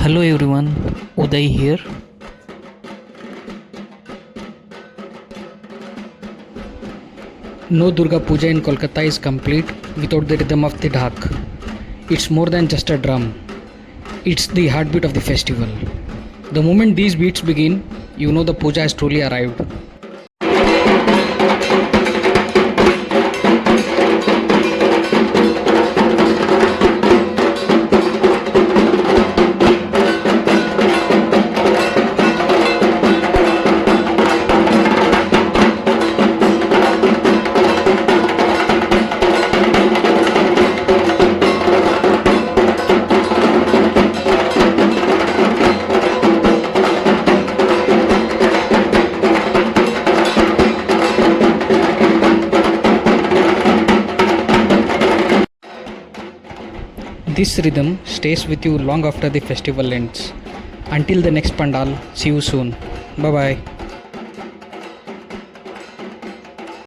Hello everyone, Uday here. No Durga Puja in Kolkata is complete without the rhythm of the Dhak. It's more than just a drum, it's the heartbeat of the festival. The moment these beats begin, you know the puja has truly arrived. This rhythm stays with you long after the festival ends. Until the next pandal, see you soon. Bye bye.